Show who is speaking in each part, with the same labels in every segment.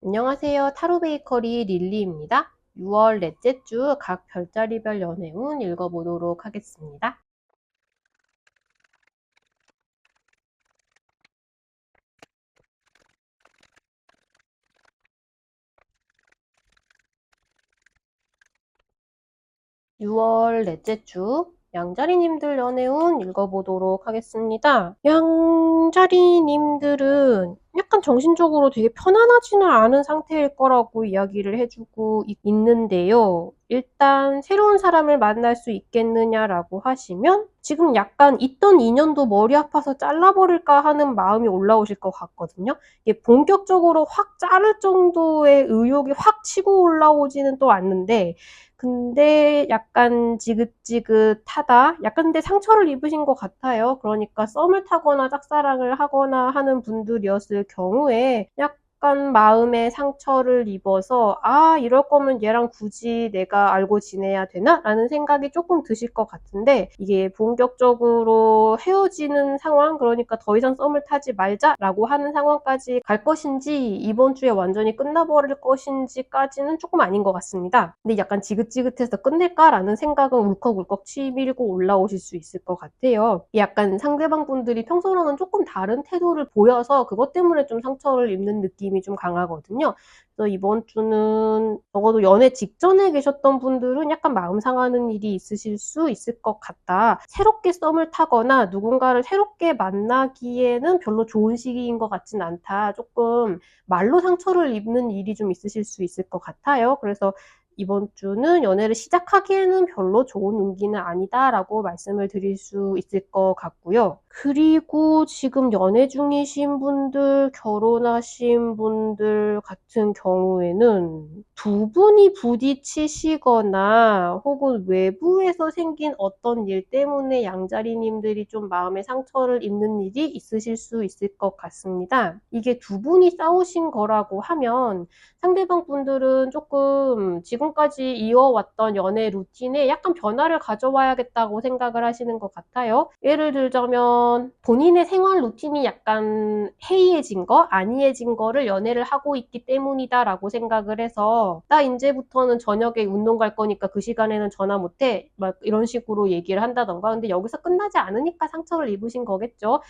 Speaker 1: 안녕하세요. 타로 베이커리 릴리입니다. 6월 넷째 주 각 별자리별 연애운 읽어보도록 하겠습니다. 6월 넷째 주 양자리님들 연애운 읽어보도록 하겠습니다. 양자리님들은 약간 정신적으로 되게 편안하지는 않은 상태일 거라고 이야기를 해주고 있는데요. 일단 새로운 사람을 만날 수 있겠느냐라고 하시면 지금 약간 있던 인연도 머리 아파서 잘라버릴까 하는 마음이 올라오실 것 같거든요. 이게 본격적으로 확 자를 정도의 의욕이 확 치고 올라오지는 또 않는데 근데 약간 지긋지긋하다? 약간 근데 상처를 입으신 것 같아요. 그러니까 썸을 타거나 짝사랑을 하거나 하는 분들이었을 경우에 약간 마음에 상처를 입어서 아, 이럴 거면 얘랑 굳이 내가 알고 지내야 되나? 라는 생각이 조금 드실 것 같은데 이게 본격적으로 헤어지는 상황, 그러니까 더 이상 썸을 타지 말자라고 하는 상황까지 갈 것인지 이번 주에 완전히 끝나버릴 것인지까지는 조금 아닌 것 같습니다. 근데 약간 지긋지긋해서 끝낼까라는 생각은 울컥울컥 치밀고 올라오실 수 있을 것 같아요. 약간 상대방 분들이 평소랑은 조금 다른 태도를 보여서 그것 때문에 좀 상처를 입는 느낌이 좀 강하거든요. 그래서 이번 주는 적어도 연애 직전에 계셨던 분들은 약간 마음 상하는 일이 있으실 수 있을 것 같다. 새롭게 썸을 타거나 누군가를 새롭게 만나기에는 별로 좋은 시기인 것 같진 않다. 조금 말로 상처를 입는 일이 좀 있으실 수 있을 것 같아요. 그래서 이번 주는 연애를 시작하기에는 별로 좋은 운기는 아니다라고 말씀을 드릴 수 있을 것 같고요. 그리고 지금 연애 중이신 분들, 결혼하신 분들 같은 경우에는 두 분이 부딪히시거나 혹은 외부에서 생긴 어떤 일 때문에 양자리님들이 좀 마음에 상처를 입는 일이 있으실 수 있을 것 같습니다. 이게 두 분이 싸우신 거라고 하면 상대방 분들은 조금 지금까지 이어왔던 연애 루틴에 약간 변화를 가져와야겠다고 생각을 하시는 것 같아요. 예를 들자면 본인의 생활 루틴이 약간 해이해진 거, 안이해진 거를 연애를 하고 있기 때문이다라고 생각을 해서 나 이제부터는 저녁에 운동 갈 거니까 그 시간에는 전화 못해 막 이런 식으로 얘기를 한다던가. 근데 여기서 끝나지 않으니까 상처를 입으신 거겠죠.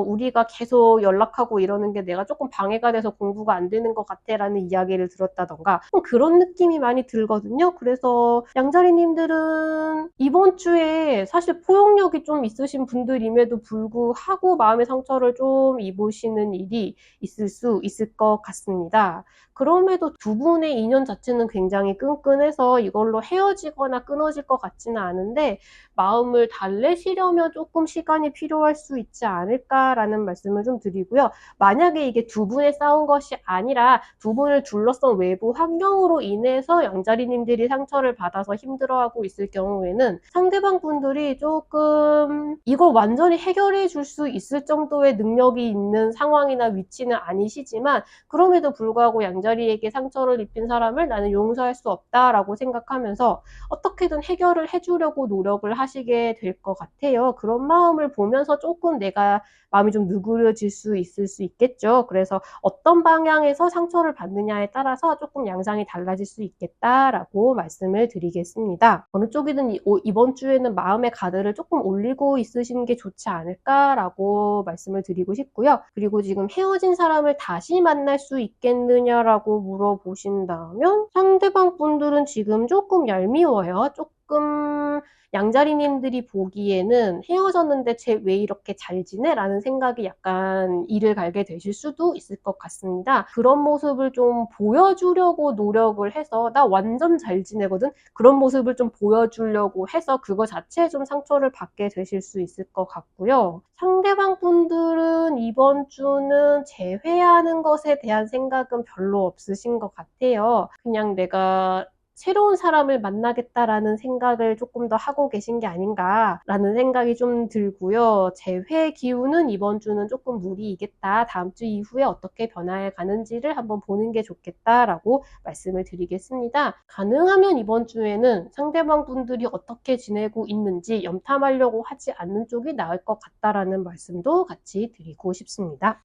Speaker 1: 우리가 계속 연락하고 이러는 게 내가 조금 방해가 돼서 공부가 안 되는 것 같아라는 이야기를 들었다던가 그런 느낌이 많이 들거든요. 그래서 양자리님들은 이번 주에 사실 포용력이 좀 있으신 분들임에도 불구하고 마음의 상처를 좀 입으시는 일이 있을 수 있을 것 같습니다. 그럼에도 두 분의 인연 자체는 굉장히 끈끈해서 이걸로 헤어지거나 끊어질 것 같지는 않은데 마음을 달래시려면 조금 시간이 필요할 수 있지 않을까라는 말씀을 좀 드리고요. 만약에 이게 두 분의 싸운 것이 아니라 두 분을 둘러싼 외부 환경으로 인해서 양자리님들이 상처를 받아서 힘들어하고 있을 경우에는 상대방 분들이 조금 이걸 완전히 해결해 줄 수 있을 정도의 능력이 있는 상황이나 위치는 아니시지만 그럼에도 불구하고 양자리에게 상처를 입힌 사람을 나는 용서할 수 없다라고 생각하면서 어떻게든 해결을 해주려고 노력을 하시게 될 것 같아요. 그런 마음을 보면서 조금 내가 마음이 좀 누그러질 수 있을 수 있겠죠. 그래서 어떤 방향에서 상처를 받느냐에 따라서 조금 양상이 달라질 수 있겠다라고 말씀을 드리겠습니다. 어느 쪽이든 이번 주에는 마음의 가드를 조금 올리고 있으신 게 좋지 않을까라고 말씀을 드리고 싶고요. 그리고 지금 헤어진 사람을 다시 만날 수 있겠느냐라고 물어보신다면 상대방 분들은 지금 조금 얄미워요. 조금 양자리님들이 보기에는 헤어졌는데 쟤 왜 이렇게 잘 지내? 라는 생각이 약간 이를 갈게 되실 수도 있을 것 같습니다. 그런 모습을 좀 보여주려고 노력을 해서 나 완전 잘 지내거든? 그런 모습을 좀 보여주려고 해서 그거 자체에 좀 상처를 받게 되실 수 있을 것 같고요. 상대방 분들은 이번 주는 재회하는 것에 대한 생각은 별로 없으신 것 같아요. 그냥 내가 새로운 사람을 만나겠다라는 생각을 조금 더 하고 계신 게 아닌가라는 생각이 좀 들고요. 재회 기운은 이번 주는 조금 무리이겠다. 다음 주 이후에 어떻게 변화해 가는지를 한번 보는 게 좋겠다라고 말씀을 드리겠습니다. 가능하면 이번 주에는 상대방 분들이 어떻게 지내고 있는지 염탐하려고 하지 않는 쪽이 나을 것 같다라는 말씀도 같이 드리고 싶습니다.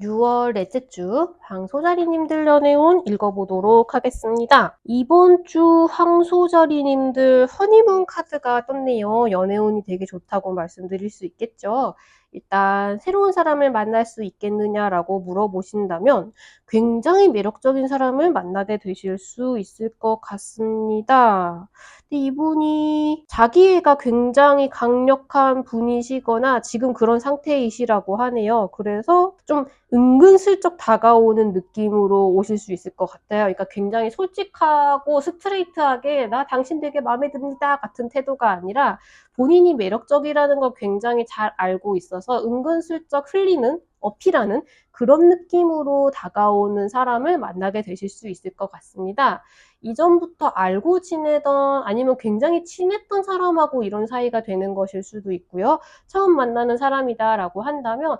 Speaker 1: 6월 넷째 주 황소자리님들 연애운 읽어보도록 하겠습니다. 이번 주 황소자리님들 허니문 카드가 떴네요. 연애운이 되게 좋다고 말씀드릴 수 있겠죠. 일단 새로운 사람을 만날 수 있겠느냐라고 물어보신다면 굉장히 매력적인 사람을 만나게 되실 수 있을 것 같습니다. 근데 이분이 자기애가 굉장히 강력한 분이시거나 지금 그런 상태이시라고 하네요. 그래서 좀 은근슬쩍 다가오는 느낌으로 오실 수 있을 것 같아요. 그러니까 굉장히 솔직하고 스트레이트하게 나 당신 되게 마음에 듭니다 같은 태도가 아니라 본인이 매력적이라는 걸 굉장히 잘 알고 있어서 은근슬쩍 흘리는, 어필하는 그런 느낌으로 다가오는 사람을 만나게 되실 수 있을 것 같습니다. 이전부터 알고 지내던 아니면 굉장히 친했던 사람하고 이런 사이가 되는 것일 수도 있고요. 처음 만나는 사람이다라고 한다면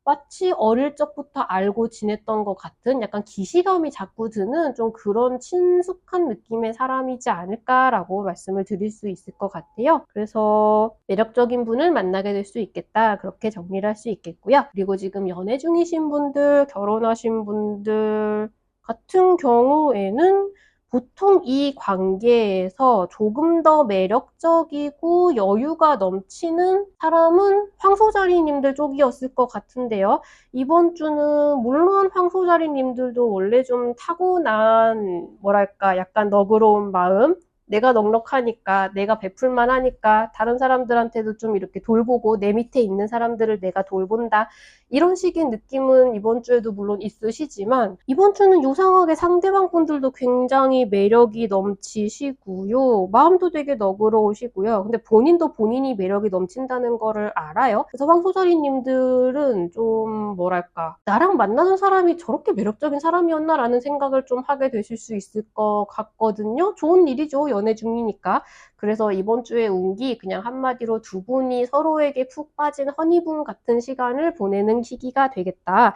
Speaker 1: 마치 어릴 적부터 알고 지냈던 것 같은 약간 기시감이 자꾸 드는 좀 그런 친숙한 느낌의 사람이지 않을까라고 말씀을 드릴 수 있을 것 같아요. 그래서 매력적인 분을 만나게 될 수 있겠다. 그렇게 정리를 할 수 있겠고요. 그리고 지금 연애 중이신 분들, 결혼하신 분들 같은 경우에는 보통 이 관계에서 조금 더 매력적이고 여유가 넘치는 사람은 황소자리님들 쪽이었을 것 같은데요. 이번 주는 물론 황소자리님들도 원래 좀 타고난 뭐랄까 약간 너그러운 마음, 내가 넉넉하니까, 내가 베풀만 하니까 다른 사람들한테도 좀 이렇게 돌보고 내 밑에 있는 사람들을 내가 돌본다. 이런 식의 느낌은 이번 주에도 물론 있으시지만 이번 주는 요상하게 상대방 분들도 굉장히 매력이 넘치시고요. 마음도 되게 너그러우시고요. 근데 본인도 본인이 매력이 넘친다는 거를 알아요. 그래서 황소자리님들은 좀 뭐랄까 나랑 만나는 사람이 저렇게 매력적인 사람이었나라는 생각을 좀 하게 되실 수 있을 것 같거든요. 좋은 일이죠. 연애 중이니까. 그래서 이번 주의 운기 그냥 한마디로 두 분이 서로에게 푹 빠진 허니문 같은 시간을 보내는 시기가 되겠다.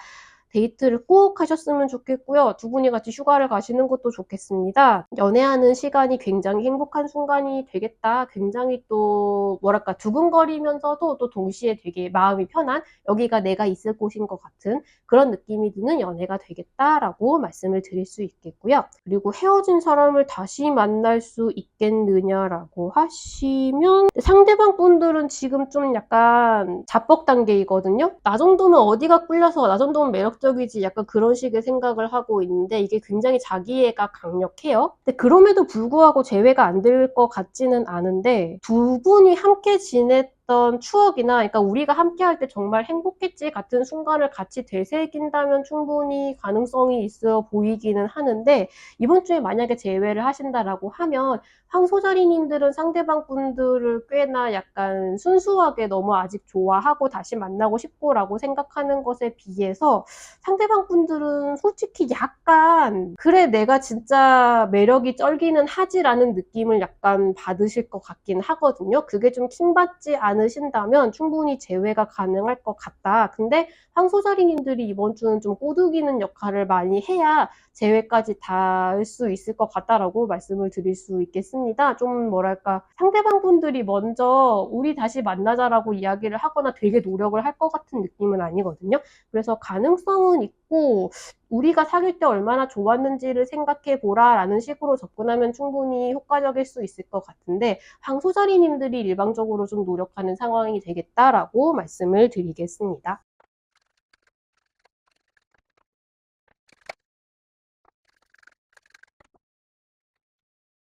Speaker 1: 데이트를 꼭 하셨으면 좋겠고요. 두 분이 같이 휴가를 가시는 것도 좋겠습니다. 연애하는 시간이 굉장히 행복한 순간이 되겠다. 굉장히 또 뭐랄까 두근거리면서도 또 동시에 되게 마음이 편한 여기가 내가 있을 곳인 것 같은 그런 느낌이 드는 연애가 되겠다라고 말씀을 드릴 수 있겠고요. 그리고 헤어진 사람을 다시 만날 수 있겠느냐라고 하시면 상대방 분들은 지금 좀 약간 자뻑 단계이거든요. 나 정도면 어디가 끌려서 나 정도면 매력적이지 약간 그런 식의 생각을 하고 있는데 이게 굉장히 자기애가 강력해요. 근데 그럼에도 불구하고 제외가 안 될 것 같지는 않은데 두 분이 함께 지냈던 추억이나 그러니까 우리가 함께 할 때 정말 행복했지 같은 순간을 같이 되새긴다면 충분히 가능성이 있어 보이기는 하는데 이번 주에 만약에 제외를 하신다라고 하면 황소자리님들은 상대방 분들을 꽤나 약간 순수하게 너무 아직 좋아하고 다시 만나고 싶고라고 생각하는 것에 비해서 상대방 분들은 솔직히 약간 그래 내가 진짜 매력이 쩔기는 하지라는 느낌을 약간 받으실 것 같긴 하거든요. 그게 좀 킹받지 않으신다면 충분히 제외가 가능할 것 같다. 근데 황소자리님들이 이번 주는 좀 꼬드기는 역할을 많이 해야 제외까지 닿을 수 있을 것 같다라고 말씀을 드릴 수 있겠습니다. 좀 뭐랄까 상대방 분들이 먼저 우리 다시 만나자라고 이야기를 하거나 되게 노력을 할 것 같은 느낌은 아니거든요. 그래서 가능성은 있고 우리가 사귈 때 얼마나 좋았는지를 생각해 보라 라는 식으로 접근하면 충분히 효과적일 수 있을 것 같은데 황소자리님들이 일방적으로 좀 노력하는 상황이 되겠다라고 말씀을 드리겠습니다.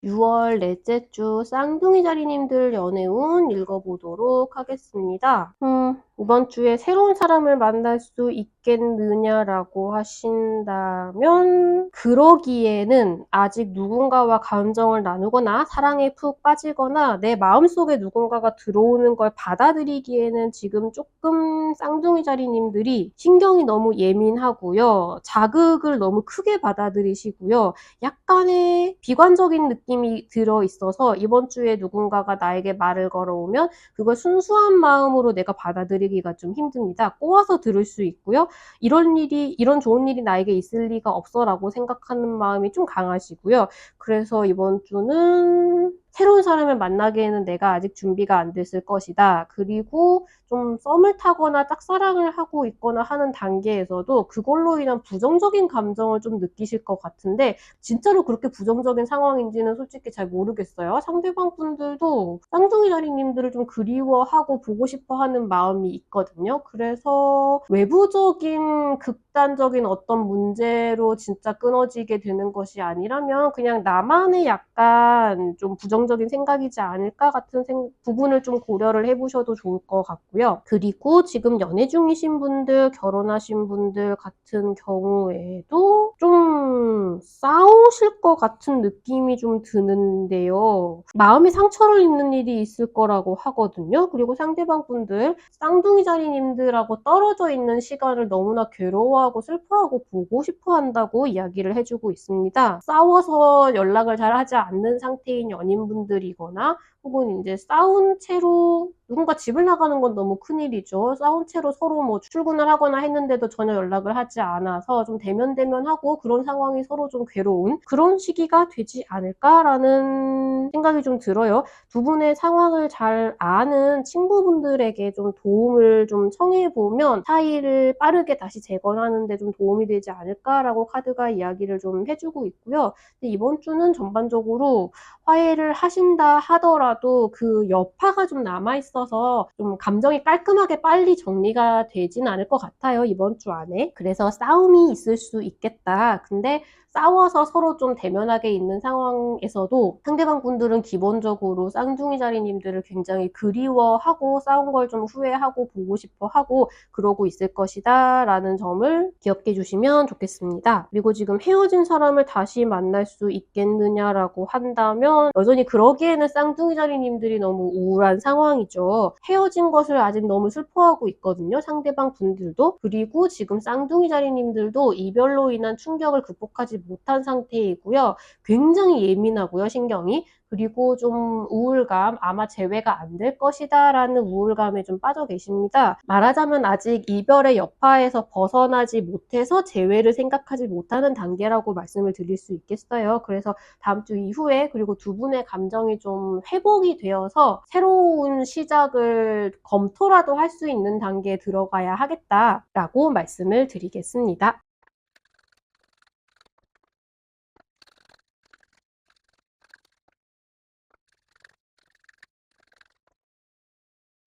Speaker 1: 6월 넷째 주 쌍둥이 자리님들 연애운 읽어보도록 하겠습니다. 이번 주에 새로운 사람을 만날 수 있겠느냐라고 하신다면 그러기에는 아직 누군가와 감정을 나누거나 사랑에 푹 빠지거나 내 마음속에 누군가가 들어오는 걸 받아들이기에는 지금 조금 쌍둥이 자리님들이 신경이 너무 예민하고요. 자극을 너무 크게 받아들이시고요. 약간의 비관적인 느낌이 들어있어서 이번 주에 누군가가 나에게 말을 걸어오면 그걸 순수한 마음으로 내가 받아들이기가 좀 힘듭니다. 꼬아서 들을 수 있고요. 이런 좋은 일이 나에게 있을 리가 없어라고 생각하는 마음이 좀 강하시고요. 그래서 이번 주는 새로운 사람을 만나기에는 내가 아직 준비가 안 됐을 것이다. 그리고 좀 썸을 타거나 짝사랑을 하고 있거나 하는 단계에서도 그걸로 인한 부정적인 감정을 좀 느끼실 것 같은데 진짜로 그렇게 부정적인 상황인지는 솔직히 잘 모르겠어요. 상대방 분들도 쌍둥이 자리님들을 좀 그리워하고 보고 싶어하는 마음이 있거든요. 그래서 외부적인 극단적인 어떤 문제로 진짜 끊어지게 되는 것이 아니라면 그냥 나만의 약간 좀 부정적인 생각이지 않을까 같은 부분을 좀 고려를 해보셔도 좋을 것 같고요. 그리고 지금 연애 중이신 분들, 결혼하신 분들 같은 경우에도 좀 싸우실 것 같은 느낌이 좀 드는데요. 마음의 상처를 입는 일이 있을 거라고 하거든요. 그리고 상대방 분들, 쌍둥이 자리님들하고 떨어져 있는 시간을 너무나 괴로워하고 슬퍼하고 보고 싶어 한다고 이야기를 해주고 있습니다. 싸워서 연락을 잘 하지 않는 상태인 연인분들이거나 혹은 이제 싸운 채로 누군가 집을 나가는 건 너무 큰일이죠. 싸운 채로 서로 뭐 출근을 하거나 했는데도 전혀 연락을 하지 않아서 좀 대면대면하고 그런 상황이 서로 좀 괴로운 그런 시기가 되지 않을까라는 생각이 좀 들어요. 두 분의 상황을 잘 아는 친구분들에게 좀 도움을 좀 청해보면 사이를 빠르게 다시 재건하는 데 좀 도움이 되지 않을까라고 카드가 이야기를 좀 해주고 있고요. 근데 이번 주는 전반적으로 화해를 하신다 하더라도 그 여파가 좀 남아있어서 좀 감정이 깔끔하게 빨리 정리가 되진 않을 것 같아요. 이번 주 안에. 그래서 싸움이 있을 수 있겠다. 근데 싸워서 서로 좀 대면하게 있는 상황에서도 상대방 분들은 기본적으로 쌍둥이 자리님들을 굉장히 그리워하고 싸운 걸 좀 후회하고 보고 싶어 하고 그러고 있을 것이다 라는 점을 기억해 주시면 좋겠습니다. 그리고 지금 헤어진 사람을 다시 만날 수 있겠느냐라고 한다면 여전히 그러기에는 쌍둥이 자리님들이 너무 우울한 상황이죠. 헤어진 것을 아직 너무 슬퍼하고 있거든요. 상대방 분들도. 그리고 지금 쌍둥이 자리님들도 이별로 인한 충격을 극복하지 못한 상태이고요. 굉장히 예민하고요, 신경이. 그리고 좀 우울감, 아마 재회가 안 될 것이다 라는 우울감에 좀 빠져 계십니다. 말하자면 아직 이별의 여파에서 벗어나지 못해서 재회를 생각하지 못하는 단계라고 말씀을 드릴 수 있겠어요. 그래서 다음 주 이후에 그리고 두 분의 감정이 좀 회복이 되어서 새로운 시작을 검토라도 할 수 있는 단계에 들어가야 하겠다라고 말씀을 드리겠습니다.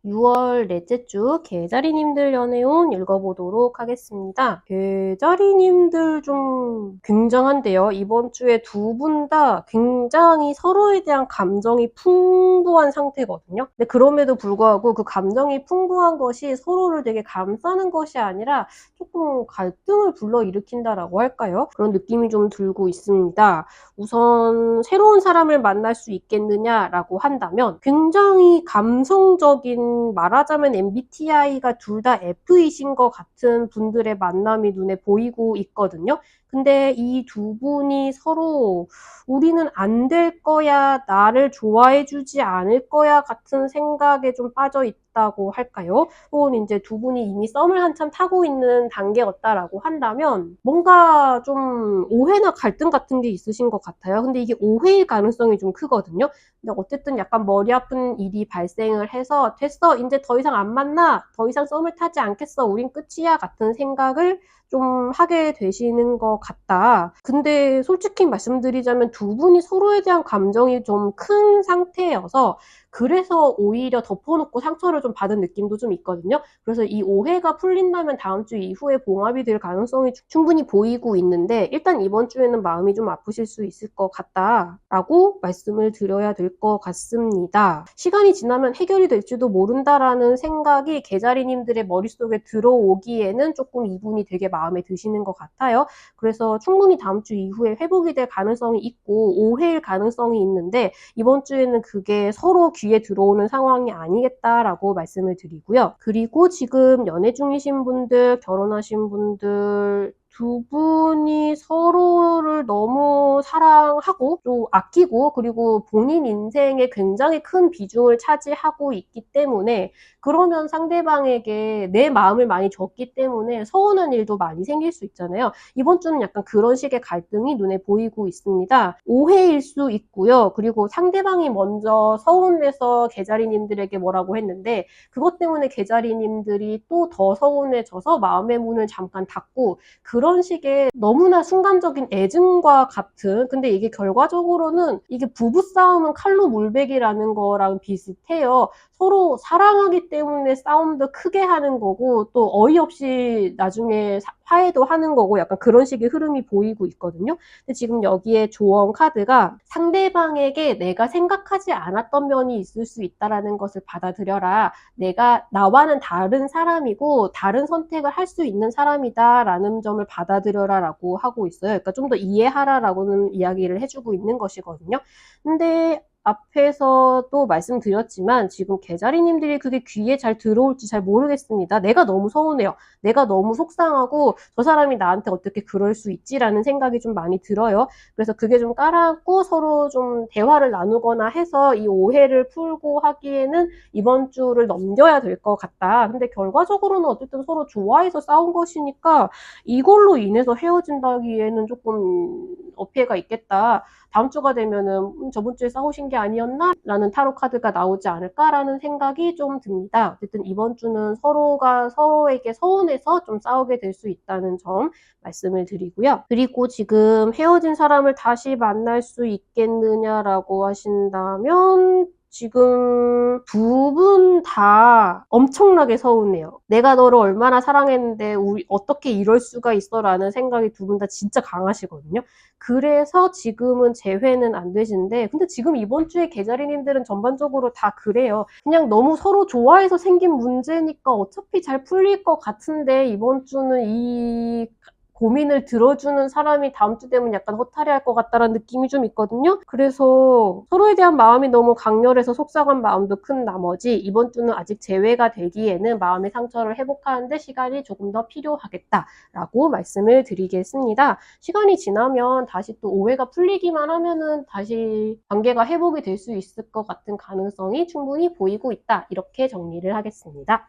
Speaker 1: 6월 넷째 주 개자리님들 연애운 읽어보도록 하겠습니다. 개자리님들 좀 굉장한데요. 이번 주에 두 분 다 굉장히 서로에 대한 감정이 풍부한 상태거든요. 근데 그럼에도 불구하고 그 감정이 풍부한 것이 서로를 되게 감싸는 것이 아니라 조금 갈등을 불러일으킨다라고 할까요? 그런 느낌이 좀 들고 있습니다. 우선 새로운 사람을 만날 수 있겠느냐라고 한다면 굉장히 감성적인 말하자면 MBTI가 둘 다 F이신 것 같은 분들의 만남이 눈에 보이고 있거든요. 근데 이 두 분이 서로 우리는 안 될 거야, 나를 좋아해주지 않을 거야 같은 생각에 좀 빠져 있다고 할까요? 혹은 이제 두 분이 이미 썸을 한참 타고 있는 단계였다라고 한다면 뭔가 좀 오해나 갈등 같은 게 있으신 것 같아요. 근데 이게 오해일 가능성이 좀 크거든요. 근데 어쨌든 약간 머리 아픈 일이 발생을 해서 됐어, 이제 더 이상 안 만나, 더 이상 썸을 타지 않겠어, 우린 끝이야 같은 생각을 좀 하게 되시는 것 같다. 근데 솔직히 말씀드리자면 두 분이 서로에 대한 감정이 좀 큰 상태여서 그래서 오히려 덮어놓고 상처를 좀 받은 느낌도 좀 있거든요. 그래서 이 오해가 풀린다면 다음 주 이후에 봉합이 될 가능성이 충분히 보이고 있는데 일단 이번 주에는 마음이 좀 아프실 수 있을 것 같다라고 말씀을 드려야 될 것 같습니다. 시간이 지나면 해결이 될지도 모른다라는 생각이 개자리님들의 머릿속에 들어오기에는 조금 이분이 되게 마음에 드시는 것 같아요. 그래서 충분히 다음 주 이후에 회복이 될 가능성이 있고 오해일 가능성이 있는데 이번 주에는 그게 서로 귀에 들어오는 상황이 아니겠다라고 말씀을 드리고요. 그리고 지금 연애 중이신 분들, 결혼하신 분들 두 분이 서로를 너무 사랑하고 또 아끼고 그리고 본인 인생에 굉장히 큰 비중을 차지하고 있기 때문에 그러면 상대방에게 내 마음을 많이 줬기 때문에 서운한 일도 많이 생길 수 있잖아요. 이번 주는 약간 그런 식의 갈등이 눈에 보이고 있습니다. 오해일 수 있고요. 그리고 상대방이 먼저 서운해서 계자리님들에게 뭐라고 했는데 그것 때문에 계자리님들이 또 더 서운해져서 마음의 문을 잠깐 닫고 그런 식의 너무나 순간적인 애증과 같은 근데 이게 결과적으로는 이게 부부싸움은 칼로 물베기라는 거랑 비슷해요. 서로 사랑하기 때문에 싸움도 크게 하는 거고 또 어이없이 나중에 화해도 하는 거고 약간 그런 식의 흐름이 보이고 있거든요. 근데 지금 여기에 조언 카드가 상대방에게 내가 생각하지 않았던 면이 있을 수 있다라는 것을 받아들여라. 내가 나와는 다른 사람이고 다른 선택을 할 수 있는 사람이다라는 점을 받아들여라라고 하고 있어요. 그러니까 좀 더 이해하라라고는 이야기를 해주고 있는 것이거든요. 근데 앞에서도 말씀드렸지만 지금 계자리님들이 그게 귀에 잘 들어올지 잘 모르겠습니다. 내가 너무 서운해요. 내가 너무 속상하고 저 사람이 나한테 어떻게 그럴 수 있지라는 생각이 좀 많이 들어요. 그래서 그게 좀 깔아앉고 서로 좀 대화를 나누거나 해서 이 오해를 풀고 하기에는 이번 주를 넘겨야 될 것 같다. 근데 결과적으로는 어쨌든 서로 좋아해서 싸운 것이니까 이걸로 인해서 헤어진다기에는 조금 어폐가 있겠다. 다음 주가 되면은 저번 주에 싸우신 게 아니었나? 라는 타로 카드가 나오지 않을까라는 생각이 좀 듭니다. 어쨌든 이번 주는 서로가 서로에게 서운해서 좀 싸우게 될 수 있다는 점 말씀을 드리고요. 그리고 지금 헤어진 사람을 다시 만날 수 있겠느냐라고 하신다면 지금 두 분 다 엄청나게 서운해요. 내가 너를 얼마나 사랑했는데 우리 어떻게 이럴 수가 있어라는 생각이 두 분 다 진짜 강하시거든요. 그래서 지금은 재회는 안 되시는데 근데 지금 이번 주에 계자리님들은 전반적으로 다 그래요. 그냥 너무 서로 좋아해서 생긴 문제니까 어차피 잘 풀릴 것 같은데 이번 주는 이 고민을 들어주는 사람이 다음 주 되면 약간 허탈해할 것 같다라는 느낌이 좀 있거든요. 그래서 서로에 대한 마음이 너무 강렬해서 속상한 마음도 큰 나머지 이번 주는 아직 재회가 되기에는 마음의 상처를 회복하는데 시간이 조금 더 필요하겠다라고 말씀을 드리겠습니다. 시간이 지나면 다시 또 오해가 풀리기만 하면은 다시 관계가 회복이 될 수 있을 것 같은 가능성이 충분히 보이고 있다. 이렇게 정리를 하겠습니다.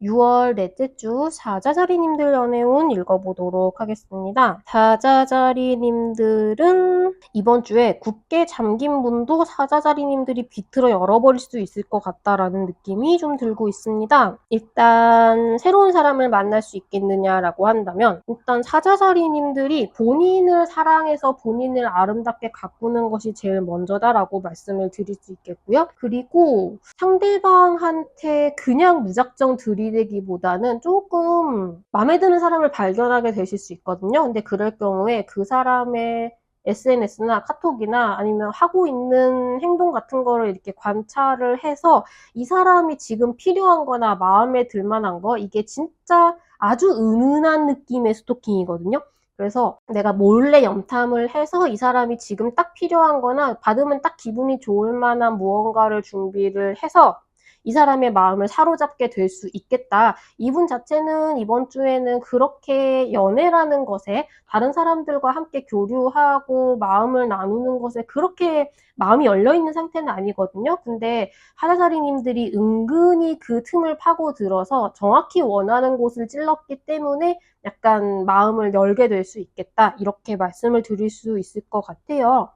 Speaker 1: 6월 넷째 주 사자자리님들 연애운 읽어보도록 하겠습니다. 사자자리님들은 이번 주에 굳게 잠긴 문도 사자자리님들이 비틀어 열어버릴 수 있을 것 같다라는 느낌이 좀 들고 있습니다. 일단 새로운 사람을 만날 수 있겠느냐라고 한다면 일단 사자자리님들이 본인을 사랑해서 본인을 아름답게 가꾸는 것이 제일 먼저다라고 말씀을 드릴 수 있겠고요. 그리고 상대방한테 그냥 무작정 들이대기보다는 조금 마음에 드는 사람을 발견하게 되실 수 있거든요. 근데 그럴 경우에 그 사람의 SNS나 카톡이나 아니면 하고 있는 행동 같은 거를 이렇게 관찰을 해서 이 사람이 지금 필요한 거나 마음에 들 만한 거 이게 진짜 아주 은은한 느낌의 스토킹이거든요. 그래서 내가 몰래 염탐을 해서 이 사람이 지금 딱 필요한 거나 받으면 딱 기분이 좋을 만한 무언가를 준비를 해서 이 사람의 마음을 사로잡게 될 수 있겠다. 이분 자체는 이번 주에는 그렇게 연애라는 것에 다른 사람들과 함께 교류하고 마음을 나누는 것에 그렇게 마음이 열려있는 상태는 아니거든요. 근데 하자자리님들이 은근히 그 틈을 파고들어서 정확히 원하는 곳을 찔렀기 때문에 약간 마음을 열게 될 수 있겠다. 이렇게 말씀을 드릴 수 있을 것 같아요.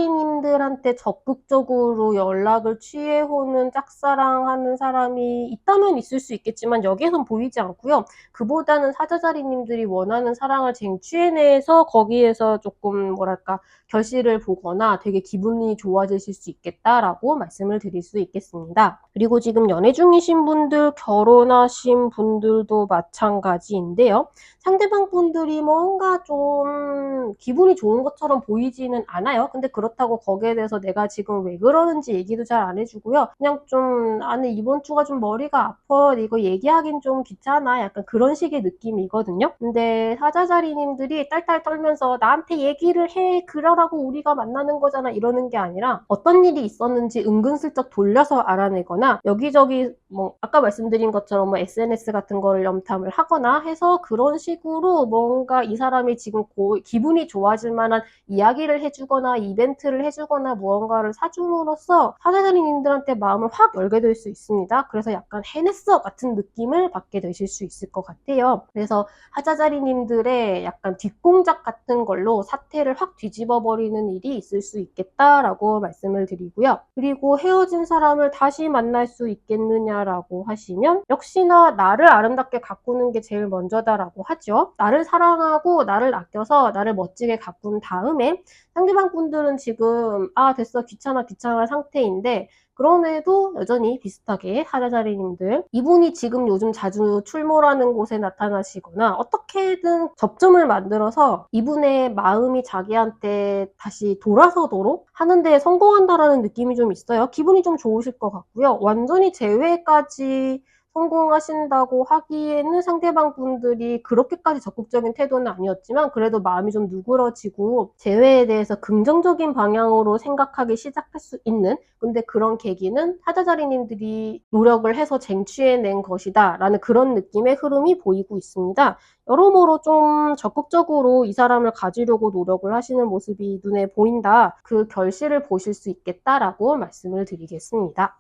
Speaker 1: 사자자리님들한테 적극적으로 연락을 취해오는 짝사랑하는 사람이 있다면 있을 수 있겠지만 여기에선 보이지 않고요. 그보다는 사자자리님들이 원하는 사랑을 쟁취해내서 거기에서 조금 뭐랄까 결실을 보거나 되게 기분이 좋아지실 수 있겠다라고 말씀을 드릴 수 있겠습니다. 그리고 지금 연애 중이신 분들, 결혼하신 분들도 마찬가지인데요. 상대방 분들이 뭔가 좀 기분이 좋은 것처럼 보이지는 않아요. 근데 그렇다고 거기에 대해서 내가 지금 왜 그러는지 얘기도 잘 안 해주고요. 그냥 좀 나는 이번 주가 좀 머리가 아파. 이거 얘기하긴 좀 귀찮아. 약간 그런 식의 느낌이거든요. 근데 사자자리님들이 딸딸 떨면서 나한테 얘기를 해. 그러라고 우리가 만나는 거잖아. 이러는 게 아니라 어떤 일이 있었는지 은근슬쩍 돌려서 알아내거나 여기저기 뭐 아까 말씀드린 것처럼 뭐 SNS 같은 거를 염탐을 하거나 해서 그런 식으로 뭔가 이 사람이 지금 기분이 좋아질 만한 이야기를 해주거나 이벤트를 해주거나 무언가를 사줌으로써 사자자리님들한테 마음을 확 열게 될 수 있습니다. 그래서 약간 해냈어 같은 느낌을 받게 되실 수 있을 것 같아요. 그래서 사자자리님들의 약간 뒷공작 같은 걸로 사태를 확 뒤집어 버리는 일이 있을 수 있겠다라고 말씀을 드리고요. 그리고 헤어진 사람을 다시 만날 수 있겠느냐라고 하시면 역시나 나를 아름답게 가꾸는 게 제일 먼저다라고 하죠. 나를 사랑하고 나를 아껴서 나를 멋지게 가꾼 다음에 상대방 분들은 지금 됐어 귀찮아 상태인데 그럼에도 여전히 비슷하게 사자자리님들 이분이 지금 요즘 자주 출몰하는 곳에 나타나시거나 어떻게든 접점을 만들어서 이분의 마음이 자기한테 다시 돌아서도록 하는 데 성공한다라는 느낌이 좀 있어요. 기분이 좀 좋으실 것 같고요. 완전히 재회까지 성공하신다고 하기에는 상대방 분들이 그렇게까지 적극적인 태도는 아니었지만 그래도 마음이 좀 누그러지고 재회에 대해서 긍정적인 방향으로 생각하기 시작할 수 있는 근데 그런 계기는 사자자리님들이 노력을 해서 쟁취해낸 것이다 라는 그런 느낌의 흐름이 보이고 있습니다. 여러모로 좀 적극적으로 이 사람을 가지려고 노력을 하시는 모습이 눈에 보인다. 그 결실을 보실 수 있겠다라고 말씀을 드리겠습니다.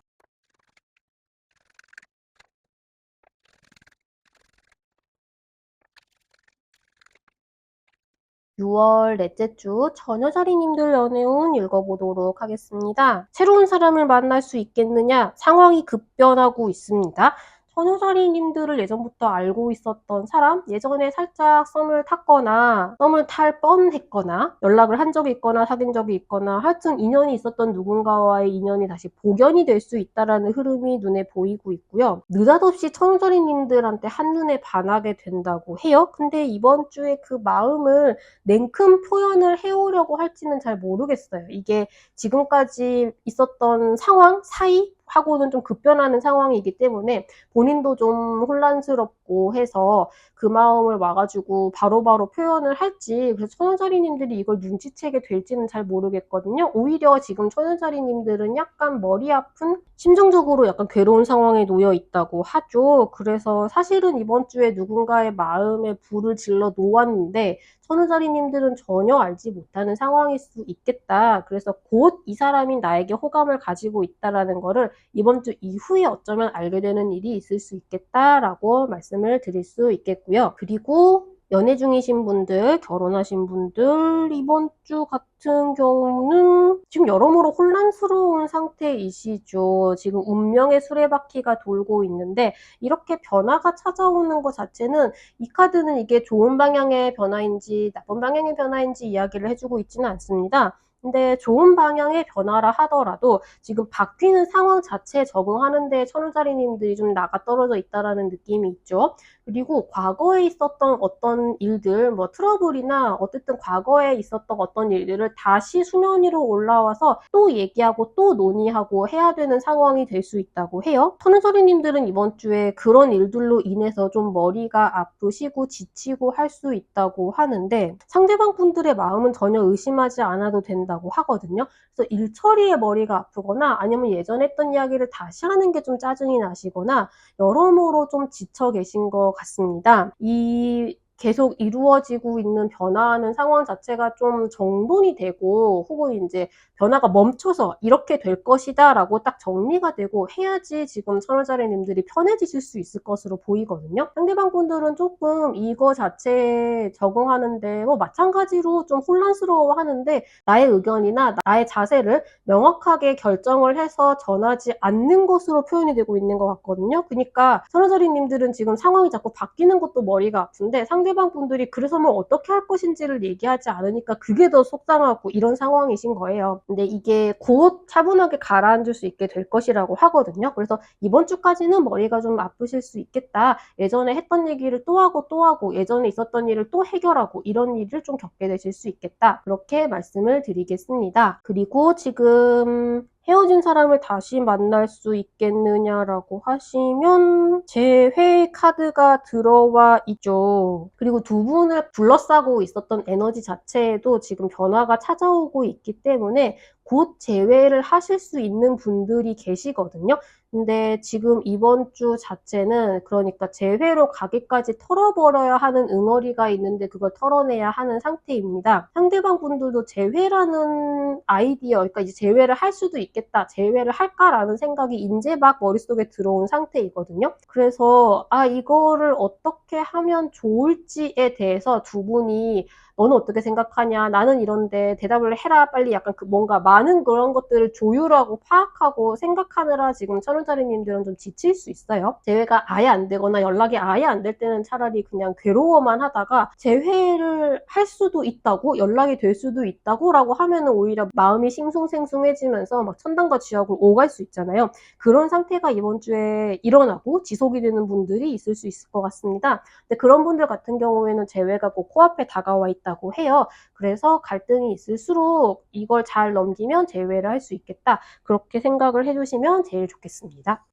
Speaker 1: 6월 넷째 주 처녀자리님들 연애운 읽어보도록 하겠습니다. 새로운 사람을 만날 수 있겠느냐? 상황이 급변하고 있습니다. 처녀자리님들을 예전부터 알고 있었던 사람, 예전에 살짝 썸을 탔거나 썸을 탈 뻔했거나 연락을 한 적이 있거나 사귄 적이 있거나 하여튼 인연이 있었던 누군가와의 인연이 다시 복연이 될 수 있다는 흐름이 눈에 보이고 있고요. 느닷없이 처녀자리님들한테 한눈에 반하게 된다고 해요. 근데 이번 주에 그 마음을 냉큼 표현을 해오려고 할지는 잘 모르겠어요. 이게 지금까지 있었던 상황 사이 하고는 좀 급변하는 상황이기 때문에 본인도 좀 혼란스럽고 해서 그 마음을 와가지고 바로바로 표현을 할지 그래서 천연자리님들이 이걸 눈치채게 될지는 잘 모르겠거든요. 오히려 지금 천연자리님들은 약간 머리 아픈 심정적으로 약간 괴로운 상황에 놓여 있다고 하죠. 그래서 사실은 이번 주에 누군가의 마음에 불을 질러 놓았는데 천우자리님들은 전혀 알지 못하는 상황일 수 있겠다. 그래서 곧 이 사람이 나에게 호감을 가지고 있다라는 거를 이번 주 이후에 어쩌면 알게 되는 일이 있을 수 있겠다라고 말씀을 드릴 수 있겠고요. 그리고 연애 중이신 분들, 결혼하신 분들 이번 주 같은 경우는 지금 여러모로 혼란스러운 상태이시죠. 지금 운명의 수레바퀴가 돌고 있는데 이렇게 변화가 찾아오는 것 자체는 이 카드는 이게 좋은 방향의 변화인지 나쁜 방향의 변화인지 이야기를 해주고 있지는 않습니다. 근데 좋은 방향의 변화라 하더라도 지금 바뀌는 상황 자체에 적응하는 데 천우자리님들이 좀 나가 떨어져 있다라는 느낌이 있죠. 그리고 과거에 있었던 어떤 일들, 뭐 트러블이나 어쨌든 과거에 있었던 어떤 일들을 다시 수면 위로 올라와서 또 얘기하고 또 논의하고 해야 되는 상황이 될 수 있다고 해요. 천우자리님들은 이번 주에 그런 일들로 인해서 좀 머리가 아프시고 지치고 할 수 있다고 하는데 상대방 분들의 마음은 전혀 의심하지 않아도 된다고 하거든요. 그래서 일 처리에 머리가 아프거나 아니면 예전에 했던 이야기를 다시 하는 게 좀 짜증이 나시거나 여러모로 좀 지쳐 계신 것 같습니다. 이 계속 이루어지고 있는 변화하는 상황 자체가 좀 정돈이 되고 혹은 이제 변화가 멈춰서 이렇게 될 것이다 라고 딱 정리가 되고 해야지 지금 선호자리님들이 편해지실 수 있을 것으로 보이거든요. 상대방 분들은 조금 이거 자체에 적응하는데 뭐 마찬가지로 좀 혼란스러워 하는데 나의 의견이나 나의 자세를 명확하게 결정을 해서 전하지 않는 것으로 표현이 되고 있는 것 같거든요. 그러니까 선호자리님들은 지금 상황이 자꾸 바뀌는 것도 머리가 아픈데 상대방 분들이 그래서 뭐 어떻게 할 것인지를 얘기하지 않으니까 그게 더 속상하고 이런 상황이신 거예요. 근데 이게 곧 차분하게 가라앉을 수 있게 될 것이라고 하거든요. 그래서 이번 주까지는 머리가 좀 아프실 수 있겠다. 예전에 했던 얘기를 또 하고 또 하고 예전에 있었던 일을 또 해결하고 이런 일을 좀 겪게 되실 수 있겠다. 그렇게 말씀을 드리겠습니다. 그리고 지금 헤어진 사람을 다시 만날 수 있겠느냐라고 하시면 재회 카드가 들어와 있죠. 그리고 두 분을 둘러싸고 있었던 에너지 자체에도 지금 변화가 찾아오고 있기 때문에 곧 재회를 하실 수 있는 분들이 계시거든요. 근데 지금 이번 주 자체는 그러니까 재회로 가기까지 털어버려야 하는 응어리가 있는데 그걸 털어내야 하는 상태입니다. 상대방 분들도 재회라는 아이디어, 그러니까 이제 재회를 할 수도 있겠다, 재회를 할까라는 생각이 이제 막 머릿속에 들어온 상태이거든요. 그래서 이거를 어떻게 하면 좋을지에 대해서 두 분이 너는 어떻게 생각하냐, 나는 이런데 대답을 해라 빨리, 약간 뭔가 많은 그런 것들을 조율하고 파악하고 생각하느라 지금 천운자리님들은 좀 지칠 수 있어요. 재회가 아예 안 되거나 연락이 아예 안 될 때는 차라리 그냥 괴로워만 하다가 재회를 할 수도 있다고, 연락이 될 수도 있다고 라고 하면은 오히려 마음이 싱숭생숭해지면서 막 천당과 지옥을 오갈 수 있잖아요. 그런 상태가 이번 주에 일어나고 지속이 되는 분들이 있을 수 있을 것 같습니다. 근데 그런 분들 같은 경우에는 재회가 꼭 코앞에 다가와 있다고 해요. 그래서 갈등이 있을수록 이걸 잘 넘기면 재회를 할 수 있겠다, 그렇게 생각을 해주시면 제일 좋겠습니다.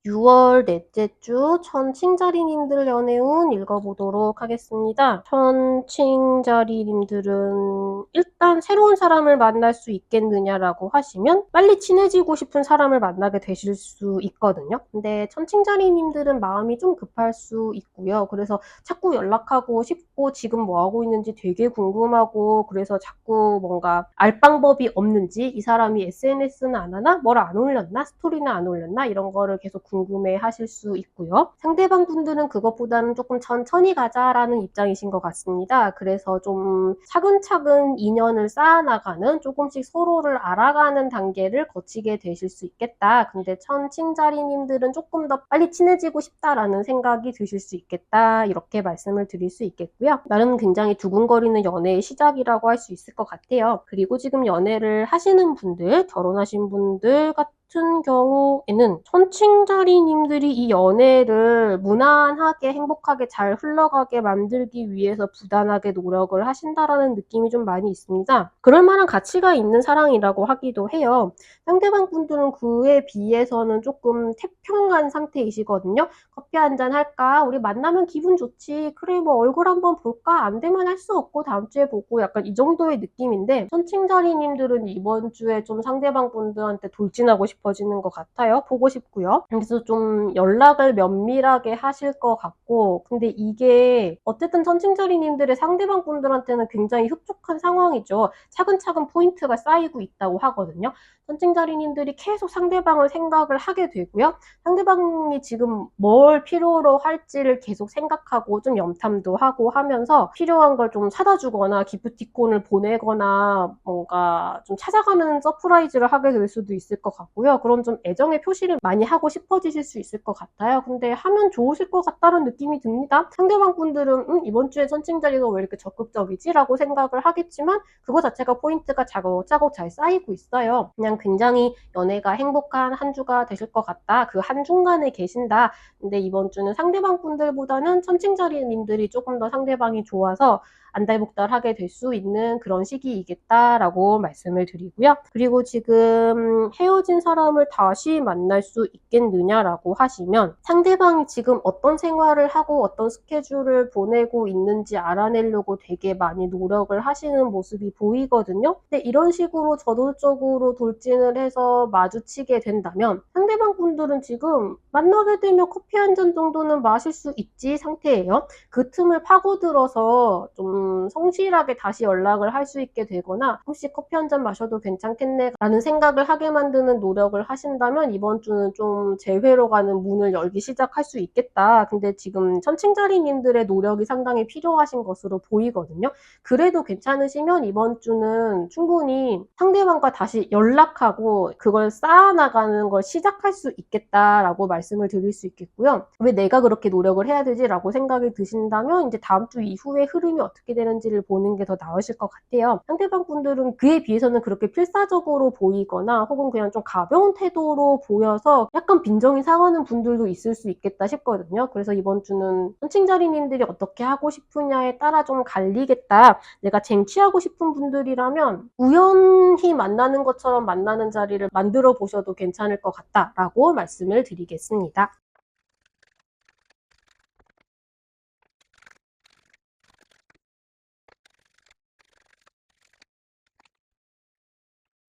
Speaker 1: 6월 넷째 주 천칭자리님들 연애운 읽어보도록 하겠습니다. 천칭자리님들은 일단 새로운 사람을 만날 수 있겠느냐라고 하시면 빨리 친해지고 싶은 사람을 만나게 되실 수 있거든요. 근데 천칭자리님들은 마음이 좀 급할 수 있고요. 그래서 자꾸 연락하고 싶고 지금 뭐 하고 있는지 되게 궁금하고, 그래서 자꾸 뭔가 알 방법이 없는지, 이 사람이 SNS는 안 하나? 뭘 안 올렸나? 스토리는 안 올렸나? 이런 거를 계속 궁금해 하실 수 있고요. 상대방 분들은 그것보다는 조금 천천히 가자라는 입장이신 것 같습니다. 그래서 좀 차근차근 인연을 쌓아나가는, 조금씩 서로를 알아가는 단계를 거치게 되실 수 있겠다. 근데 천칭자리님들은 조금 더 빨리 친해지고 싶다라는 생각이 드실 수 있겠다, 이렇게 말씀을 드릴 수 있겠고요. 나름 굉장히 두근거리는 연애의 시작이라고 할 수 있을 것 같아요. 그리고 지금 연애를 하시는 분들, 결혼하신 분들 같은 경우에는 천칭자리님들이 이 연애를 무난하게 행복하게 잘 흘러가게 만들기 위해서 부단하게 노력을 하신다라는 느낌이 좀 많이 있습니다. 그럴 만한 가치가 있는 사랑이라고 하기도 해요. 상대방 분들은 그에 비해서는 조금 태평한 상태이시거든요. 커피 한잔 할까? 우리 만나면 기분 좋지. 그래, 뭐 얼굴 한번 볼까? 안 되면 할 수 없고 다음 주에 보고, 약간 이 정도의 느낌인데, 천칭자리님들은 이번 주에 좀 상대방 분들한테 돌진하고 싶어지는 것 같아요. 보고 싶고요. 그래서 좀 연락을 면밀하게 하실 것 같고, 근데 이게 어쨌든 천칭자리님들의 상대방 분들한테는 굉장히 흡족한 상황이죠. 차근차근 포인트가 쌓이고 있다고 하거든요. 천칭자리님들이 계속 상대방을 생각을 하게 되고요. 상대방이 지금 뭘 필요로 할지를 계속 생각하고 좀 염탐도 하고 하면서 필요한 걸 좀 사다 주거나 기프티콘을 보내거나 뭔가 좀 찾아가는 서프라이즈를 하게 될 수도 있을 것 같고요. 그런 좀 애정의 표시를 많이 하고 싶어지실 수 있을 것 같아요. 근데 하면 좋으실 것 같다는 느낌이 듭니다. 상대방 분들은 이번 주에 천칭자리가 왜 이렇게 적극적이지? 라고 생각을 하겠지만 그거 자체가 포인트가 차곡차곡 잘 쌓이고 있어요. 그냥 굉장히 연애가 행복한 한 주가 되실 것 같다, 그 한중간에 계신다. 근데 이번 주는 상대방 분들보다는 천칭자리님들이 조금 더 상대방이 좋아서 안달복달하게 될 수 있는 그런 시기이겠다라고 말씀을 드리고요. 그리고 지금 헤어진 사람을 다시 만날 수 있겠느냐라고 하시면 상대방이 지금 어떤 생활을 하고 어떤 스케줄을 보내고 있는지 알아내려고 되게 많이 노력을 하시는 모습이 보이거든요. 근데 이런 식으로 저돌적으로 돌진을 해서 마주치게 된다면 상대방 분들은 지금 만나게 되면 커피 한 잔 정도는 마실 수 있지 상태예요. 그 틈을 파고들어서 좀 성실하게 다시 연락을 할 수 있게 되거나, 혹시 커피 한 잔 마셔도 괜찮겠네 라는 생각을 하게 만드는 노력을 하신다면 이번 주는 좀 재회로 가는 문을 열기 시작할 수 있겠다. 근데 지금 천칭자리님들의 노력이 상당히 필요하신 것으로 보이거든요. 그래도 괜찮으시면 이번 주는 충분히 상대방과 다시 연락하고 그걸 쌓아나가는 걸 시작할 수 있겠다라고 말씀을 드릴 수 있겠고요. 왜 내가 그렇게 노력을 해야 되지? 라고 생각이 드신다면 이제 다음 주 이후의 흐름이 어떻게 되는지를 보는 게 더 나으실 것 같아요. 상대방 분들은 그에 비해서는 그렇게 필사적으로 보이거나 혹은 그냥 좀 가벼운 태도로 보여서 약간 빈정이 상하는 분들도 있을 수 있겠다 싶거든요. 그래서 이번 주는 선칭자리님들이 어떻게 하고 싶으냐에 따라 좀 갈리겠다. 내가 쟁취하고 싶은 분들이라면 우연히 만나는 것처럼 만나는 자리를 만들어 보셔도 괜찮을 것 같다라고 말씀을 드리겠습니다.